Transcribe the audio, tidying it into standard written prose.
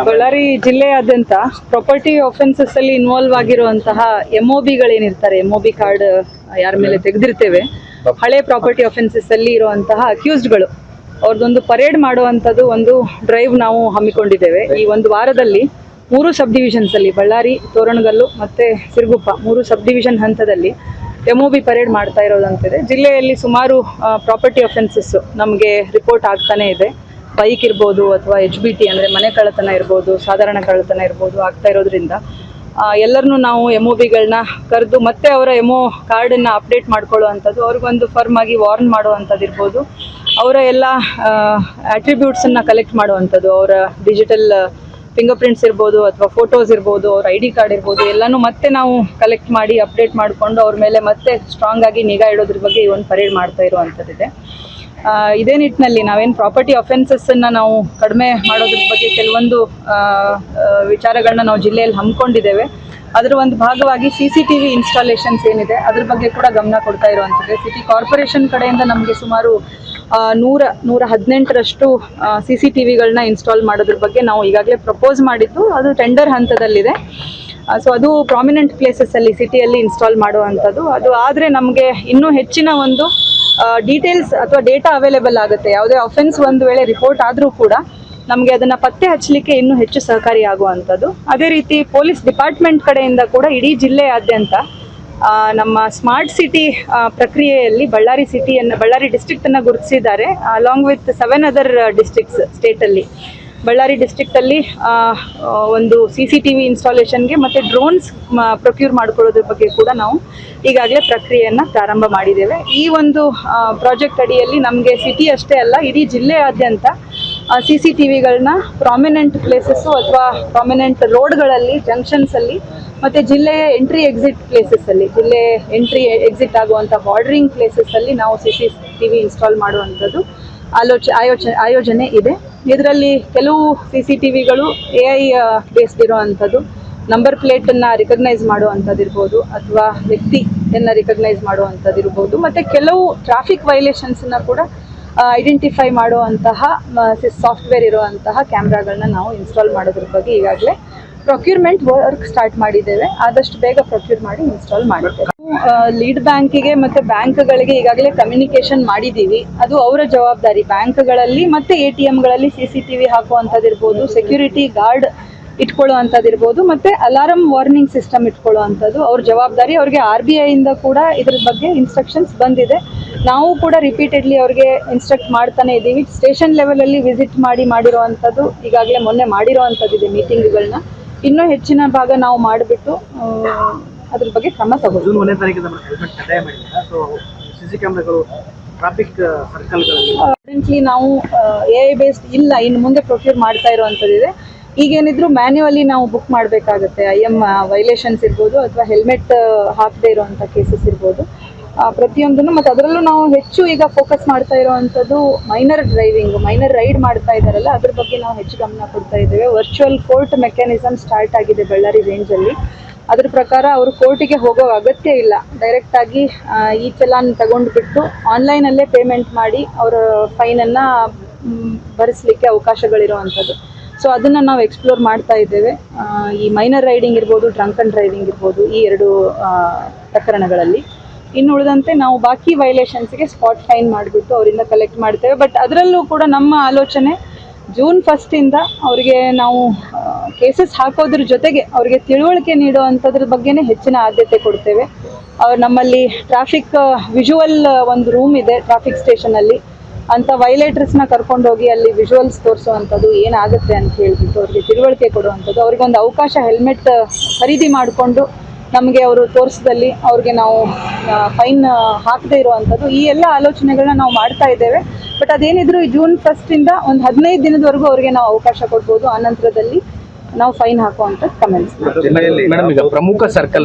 ಬಳ್ಳಾರಿ ಜಿಲ್ಲೆಯಾದ್ಯಂತ ಪ್ರಾಪರ್ಟಿ ಆಫೆನ್ಸಸ್ ಅಲ್ಲಿ ಇನ್ವಾಲ್ವ್ ಆಗಿರುವಂತಹ MOBಗಳೇನಿರ್ತಾರೆ, MOB ಕಾರ್ಡ್ ಯಾರ ಮೇಲೆ ತೆಗೆದಿರ್ತೇವೆ, ಹಳೆ ಪ್ರಾಪರ್ಟಿ ಆಫೆನ್ಸಸ್ ಅಲ್ಲಿ ಇರುವಂತಹ ಅಕ್ಯೂಸ್ಡ್ಗಳು ಅವ್ರದ್ದೊಂದು ಪರೇಡ್ ಮಾಡುವಂಥದ್ದು ಒಂದು ಡ್ರೈವ್ ನಾವು ಹಮ್ಮಿಕೊಂಡಿದ್ದೇವೆ. ಈ ಒಂದು ವಾರದಲ್ಲಿ 3 ಸಬ್ ಡಿವಿಷನ್ಸ್ ಅಲ್ಲಿ, ಬಳ್ಳಾರಿ, ತೋರಣಗಲ್ಲು ಮತ್ತೆ ಸಿರುಗುಪ್ಪ, 3 ಸಬ್ ಡಿವಿಷನ್ ಹಂತದಲ್ಲಿ MOB ಪರೇಡ್ ಮಾಡ್ತಾ ಇರೋದಂತಿದೆ. ಜಿಲ್ಲೆಯಲ್ಲಿ ಸುಮಾರು ಪ್ರಾಪರ್ಟಿ ಆಫೆನ್ಸಸ್ ನಮಗೆ ರಿಪೋರ್ಟ್ ಆಗ್ತಾನೆ ಇದೆ. ಬೈಕ್ ಇರ್ಬೋದು ಅಥವಾ HBT ಅಂದರೆ ಮನೆ ಕಳ್ಳತನ ಇರ್ಬೋದು, ಸಾಧಾರಣ ಕಳ್ಳತನ ಇರ್ಬೋದು ಆಗ್ತಾ ಇರೋದ್ರಿಂದ ಎಲ್ಲರನ್ನೂ ನಾವು MOBಗಳನ್ನ ಕರೆದು ಮತ್ತೆ ಅವರ MO ಕಾರ್ಡನ್ನು ಅಪ್ಡೇಟ್ ಮಾಡ್ಕೊಳ್ಳುವಂಥದ್ದು, ಅವ್ರಿಗೊಂದು ಫರ್ಮ್ ಆಗಿ ವಾರ್ನ್ ಮಾಡುವಂಥದ್ದು ಇರ್ಬೋದು, ಅವರ ಎಲ್ಲ ಆಟ್ರಿಬ್ಯೂಟ್ಸನ್ನು ಕಲೆಕ್ಟ್ ಮಾಡುವಂಥದ್ದು, ಅವರ ಡಿಜಿಟಲ್ ಫಿಂಗರ್ ಪ್ರಿಂಟ್ಸ್ ಇರ್ಬೋದು ಅಥವಾ ಫೋಟೋಸ್ ಇರ್ಬೋದು, ಅವ್ರ ID ಕಾರ್ಡ್ ಇರ್ಬೋದು, ಎಲ್ಲನೂ ಮತ್ತೆ ನಾವು ಕಲೆಕ್ಟ್ ಮಾಡಿ ಅಪ್ಡೇಟ್ ಮಾಡಿಕೊಂಡು ಅವ್ರ ಮೇಲೆ ಮತ್ತೆ ಸ್ಟ್ರಾಂಗ್ ಆಗಿ ನಿಗಾ ಇಡೋದ್ರ ಬಗ್ಗೆ ಈ ಒಂದು ಪರೇಡ್ ಮಾಡ್ತಾ ಇರುವಂಥದ್ದಿದೆ. ಇದೇ ನಿಟ್ಟಿನಲ್ಲಿ ನಾವೇನು ಪ್ರಾಪರ್ಟಿ ಅಫೆನ್ಸಸ್ಸನ್ನು ನಾವು ಕಡಿಮೆ ಮಾಡೋದ್ರ ಬಗ್ಗೆ ಕೆಲವೊಂದು ವಿಚಾರಗಳನ್ನ ನಾವು ಜಿಲ್ಲೆಯಲ್ಲಿ ಹಮ್ಮಿಕೊಂಡಿದ್ದೇವೆ. ಅದರ ಒಂದು ಭಾಗವಾಗಿ CCTV ಇನ್ಸ್ಟಾಲೇಷನ್ಸ್ ಏನಿದೆ ಅದ್ರ ಬಗ್ಗೆ ಕೂಡ ಗಮನ ಕೊಡ್ತಾ ಇರುವಂಥದ್ದು. ಸಿಟಿ ಕಾರ್ಪೊರೇಷನ್ ಕಡೆಯಿಂದ ನಮಗೆ ಸುಮಾರು 118ರಷ್ಟು CCTVಗಳನ್ನ ಇನ್ಸ್ಟಾಲ್ ಮಾಡೋದ್ರ ಬಗ್ಗೆ ನಾವು ಈಗಾಗಲೇ ಪ್ರಪೋಸ್ ಮಾಡಿದ್ದು, ಅದು ಟೆಂಡರ್ ಹಂತದಲ್ಲಿದೆ. ಸೊ ಅದು ಪ್ರಾಮಿನೆಂಟ್ ಪ್ಲೇಸಸ್ಸಲ್ಲಿ ಸಿಟಿಯಲ್ಲಿ ಇನ್ಸ್ಟಾಲ್ ಮಾಡುವಂಥದ್ದು. ಅದು ಆದರೆ ನಮಗೆ ಇನ್ನೂ ಹೆಚ್ಚಿನ ಒಂದು ಡೀಟೇಲ್ಸ್ ಅಥವಾ ಡೇಟಾ ಅವೈಲೇಬಲ್ ಆಗುತ್ತೆ. ಯಾವುದೇ ಅಫೆನ್ಸ್ ಒಂದು ವೇಳೆ ರಿಪೋರ್ಟ್ ಆದರೂ ಕೂಡ ನಮಗೆ ಅದನ್ನು ಪತ್ತೆ ಹಚ್ಚಲಿಕ್ಕೆ ಇನ್ನೂ ಹೆಚ್ಚು ಸಹಕಾರಿಯಾಗುವಂಥದ್ದು. ಅದೇ ರೀತಿ ಪೊಲೀಸ್ ಡಿಪಾರ್ಟ್ಮೆಂಟ್ ಕಡೆಯಿಂದ ಕೂಡ ಇಡೀ ಜಿಲ್ಲೆಯಾದ್ಯಂತ ನಮ್ಮ ಸ್ಮಾರ್ಟ್ ಸಿಟಿ ಪ್ರಕ್ರಿಯೆಯಲ್ಲಿ ಬಳ್ಳಾರಿ ಡಿಸ್ಟ್ರಿಕ್ಟನ್ನು ಗುರುತಿಸಿದ್ದಾರೆ. ಅಲಾಂಗ್ ವಿತ್ 7 ಅದರ್ ಡಿಸ್ಟ್ರಿಕ್ಟ್ಸ್ ಸ್ಟೇಟಲ್ಲಿ. ಬಳ್ಳಾರಿ ಡಿಸ್ಟ್ರಿಕ್ಟಲ್ಲಿ ಒಂದು CCTV ಇನ್ಸ್ಟಾಲೇಷನ್ಗೆ ಮತ್ತು ಡ್ರೋನ್ಸ್ ಪ್ರೊಕ್ಯೂರ್ ಮಾಡ್ಕೊಳ್ಳೋದ್ರ ಬಗ್ಗೆ ಕೂಡ ನಾವು ಈಗಾಗಲೇ ಪ್ರಕ್ರಿಯೆಯನ್ನು ಪ್ರಾರಂಭ ಮಾಡಿದ್ದೇವೆ. ಈ ಒಂದು ಪ್ರಾಜೆಕ್ಟ್ ಅಡಿಯಲ್ಲಿ ನಮಗೆ ಸಿಟಿ ಅಷ್ಟೇ ಅಲ್ಲ, ಇಡೀ ಜಿಲ್ಲೆಯಾದ್ಯಂತ CCTVಗಳನ್ನ ಪ್ರಾಮಿನೆಂಟ್ ಪ್ಲೇಸಸ್ಸು ಅಥವಾ ಪ್ರಾಮಿನೆಂಟ್ ರೋಡ್ಗಳಲ್ಲಿ, ಜಂಕ್ಷನ್ಸಲ್ಲಿ ಮತ್ತು ಜಿಲ್ಲೆಯ ಎಂಟ್ರಿ ಎಕ್ಸಿಟ್ ಪ್ಲೇಸಸ್ಸಲ್ಲಿ, ಜಿಲ್ಲೆ ಎಂಟ್ರಿ ಎಕ್ಸಿಟ್ ಆಗುವಂಥ ಬಾರ್ಡರಿಂಗ್ ಪ್ಲೇಸಸ್ಸಲ್ಲಿ ನಾವು CCTV ಇನ್ಸ್ಟಾಲ್ ಮಾಡುವಂಥದ್ದು ಆಯೋಜನೆ ಇದೆ. ಇದರಲ್ಲಿ ಕೆಲವು CCTVಗಳು AI ಬೇಸ್ಡ್ ಇರುವಂಥದ್ದು, ನಂಬರ್ ಪ್ಲೇಟನ್ನು ರಿಕಗ್ನೈಸ್ ಮಾಡುವಂಥದ್ದು ಇರ್ಬೋದು ಅಥವಾ ವ್ಯಕ್ತಿಯನ್ನು ರಿಕಗ್ನೈಸ್ ಮಾಡುವಂಥದ್ದು ಇರ್ಬೋದು, ಮತ್ತು ಕೆಲವು ಟ್ರಾಫಿಕ್ ವೈಲೇಷನ್ಸನ್ನು ಕೂಡ ಐಡೆಂಟಿಫೈ ಮಾಡುವಂತಹ ಸಾಫ್ಟ್ವೇರ್ ಇರುವಂತಹ ಕ್ಯಾಮ್ರಾಗಳನ್ನ ನಾವು ಇನ್ಸ್ಟಾಲ್ ಮಾಡೋದ್ರ ಬಗ್ಗೆ ಈಗಾಗಲೇ ಪ್ರೊಕ್ಯೂರ್ಮೆಂಟ್ ವರ್ಕ್ ಸ್ಟಾರ್ಟ್ ಮಾಡಿದ್ದೇವೆ. ಆದಷ್ಟು ಬೇಗ ಪ್ರೊಕ್ಯೂರ್ ಮಾಡಿ ಇನ್ಸ್ಟಾಲ್ ಮಾಡಿದ್ದೇವೆ. ಲೀಡ್ ಬ್ಯಾಂಕಿಗೆ ಮತ್ತು ಬ್ಯಾಂಕ್ಗಳಿಗೆ ಈಗಾಗಲೇ ಕಮ್ಯುನಿಕೇಷನ್ ಮಾಡಿದ್ದೀವಿ. ಅದು ಅವರ ಜವಾಬ್ದಾರಿ. ಬ್ಯಾಂಕ್ಗಳಲ್ಲಿ ಮತ್ತು ATMಗಳಲ್ಲಿ CCTV ಹಾಕುವಂಥದ್ದಿರ್ಬೋದು, ಸೆಕ್ಯೂರಿಟಿ ಗಾರ್ಡ್ ಇಟ್ಕೊಳ್ಳುವಂಥದ್ದಿರ್ಬೋದು, ಮತ್ತು ಅಲಾರಮ್ ವಾರ್ನಿಂಗ್ ಸಿಸ್ಟಮ್ ಇಟ್ಕೊಳ್ಳುವಂಥದ್ದು ಅವ್ರ ಜವಾಬ್ದಾರಿ. ಅವ್ರಿಗೆ RBIಯಿಂದ ಕೂಡ ಇದ್ರ ಬಗ್ಗೆ ಇನ್ಸ್ಟ್ರಕ್ಷನ್ಸ್ ಬಂದಿದೆ. ನಾವು ಕೂಡ ರಿಪೀಟೆಡ್ಲಿ ಅವ್ರಿಗೆ ಇನ್ಸ್ಟ್ರಕ್ಟ್ ಮಾಡ್ತಾನೆ ಇದ್ದೀವಿ. ಸ್ಟೇಷನ್ ಲೆವೆಲಲ್ಲಿ ವಿಸಿಟ್ ಮಾಡಿರುವಂಥದ್ದು ಈಗಾಗಲೇ ಮೊನ್ನೆ ಮಾಡಿರುವಂಥದ್ದಿದೆ ಮೀಟಿಂಗ್ಗಳನ್ನ. ಇನ್ನೂ ಹೆಚ್ಚಿನ ಭಾಗ ನಾವು ಮಾಡಿಬಿಟ್ಟು ಅದ್ರ ಬಗ್ಗೆ ಕ್ರಮ ತಗೋತೀವಿ. ಕರೆಂಟ್ಲಿ ನಾವು AI ಬೇಸ್ಡ್ ಇಲ್ಲ, ಇನ್ನು ಮುಂದೆ ಪ್ರೊಕ್ಯೂರ್ ಮಾಡ್ತಾ ಇರುವಂಥದ್ದಿದೆ. ಈಗೇನಿದ್ರು ಮ್ಯಾನ್ಯುವಲಿ ನಾವು ಬುಕ್ ಮಾಡಬೇಕಾಗುತ್ತೆ. IM ವೈಲೇಷನ್ಸ್ ಇರ್ಬೋದು ಅಥವಾ ಹೆಲ್ಮೆಟ್ ಹಾಕದೇ ಇರುವಂಥ ಕೇಸಸ್ ಇರ್ಬೋದು, ಪ್ರತಿಯೊಂದನ್ನು. ಮತ್ತು ಅದರಲ್ಲೂ ನಾವು ಹೆಚ್ಚು ಈಗ ಫೋಕಸ್ ಮಾಡ್ತಾ ಇರುವಂಥದ್ದು ಮೈನರ್ ರೈಡ್ ಮಾಡ್ತಾ ಇದ್ದಾರಲ್ಲ, ಅದ್ರ ಬಗ್ಗೆ ನಾವು ಹೆಚ್ಚು ಗಮನ ಕೊಡ್ತಾ ಇದ್ದೇವೆ. ವರ್ಚುವಲ್ ಕೋರ್ಟ್ ಮೆಕ್ಯಾನಿಸಮ್ ಸ್ಟಾರ್ಟ್ ಆಗಿದೆ ಬಳ್ಳಾರಿ ರೇಂಜಲ್ಲಿ. ಅದ್ರ ಪ್ರಕಾರ ಅವರು ಕೋರ್ಟಿಗೆ ಹೋಗೋ ಅಗತ್ಯ ಇಲ್ಲ, ಡೈರೆಕ್ಟಾಗಿ ಈ ಚಲಾನ್ ತಗೊಂಡ್ಬಿಟ್ಟು ಆನ್ಲೈನಲ್ಲೇ ಪೇಮೆಂಟ್ ಮಾಡಿ ಅವರ ಫೈನನ್ನು ಭರಿಸಲಿಕ್ಕೆ ಅವಕಾಶಗಳಿರುವಂಥದ್ದು. ಸೊ ಅದನ್ನು ನಾವು ಎಕ್ಸ್ಪ್ಲೋರ್ ಮಾಡ್ತಾ ಇದ್ದೇವೆ. ಈ ಮೈನರ್ ರೈಡಿಂಗ್ ಇರ್ಬೋದು, ಡ್ರಂಕ್ ಅಂಡ್ ಡ್ರೈವಿಂಗ್ ಇರ್ಬೋದು, ಈ 2 ಪ್ರಕರಣಗಳಲ್ಲಿ. ಇನ್ನು ಉಳಿದಂತೆ ನಾವು ಬಾಕಿ ವೈಲೇಷನ್ಸ್ಗೆ ಸ್ಪಾಟ್ ಫೈನ್ ಮಾಡಿಬಿಟ್ಟು ಅವರಿಂದ ಕಲೆಕ್ಟ್ ಮಾಡ್ತೇವೆ. ಬಟ್ ಅದರಲ್ಲೂ ಕೂಡ ನಮ್ಮ ಆಲೋಚನೆ June 1 ಅವರಿಗೆ ನಾವು ಕೇಸಸ್ ಹಾಕೋದ್ರ ಜೊತೆಗೆ ಅವರಿಗೆ ತಿಳುವಳಿಕೆ ನೀಡುವಂಥದ್ರ ಬಗ್ಗೆನೇ ಹೆಚ್ಚಿನ ಆದ್ಯತೆ ಕೊಡ್ತೇವೆ. ನಮ್ಮಲ್ಲಿ ಟ್ರಾಫಿಕ್ ವಿಜುವಲ್ ಒಂದು ರೂಮ್ ಇದೆ ಟ್ರಾಫಿಕ್ ಸ್ಟೇಷನಲ್ಲಿ. ಅಂಥ ವೈಲೇಟರ್ಸ್ನ ಕರ್ಕೊಂಡೋಗಿ ಅಲ್ಲಿ ವಿಜುವಲ್ಸ್ ತೋರಿಸುವಂಥದ್ದು, ಏನಾಗುತ್ತೆ ಅಂತ ಹೇಳ್ಬಿಟ್ಟು ಅವ್ರಿಗೆ ತಿಳುವಳಿಕೆ ಕೊಡುವಂಥದ್ದು, ಅವ್ರಿಗೊಂದು ಅವಕಾಶ ಹೆಲ್ಮೆಟ್ ಖರೀದಿ ಮಾಡಿಕೊಂಡು ನಮಗೆ ಅವರು ತೋರಿಸಿದಲ್ಲಿ ಅವ್ರಿಗೆ ನಾವು ಫೈನ್ ಹಾಕದೇ ಇರುವಂಥದ್ದು, ಈ ಎಲ್ಲ ಆಲೋಚನೆಗಳನ್ನ ನಾವು ಮಾಡ್ತಾ ಇದ್ದೇವೆ. ಬಟ್ ಅದೇನಿದ್ರು ಈ June 1 ಒಂದು 15 ದಿನದವರೆಗೂ ಅವ್ರಿಗೆ ನಾವು ಅವಕಾಶ ಕೊಡ್ಬೋದು. ಆನಂತರದಲ್ಲಿ ನಾವು ಫೈನ್ ಹಾಕುವಂಥದ್ದು ಕಮೆಂಟ್ಸ್. ಪ್ರಮುಖ ಸರ್ಕಲ್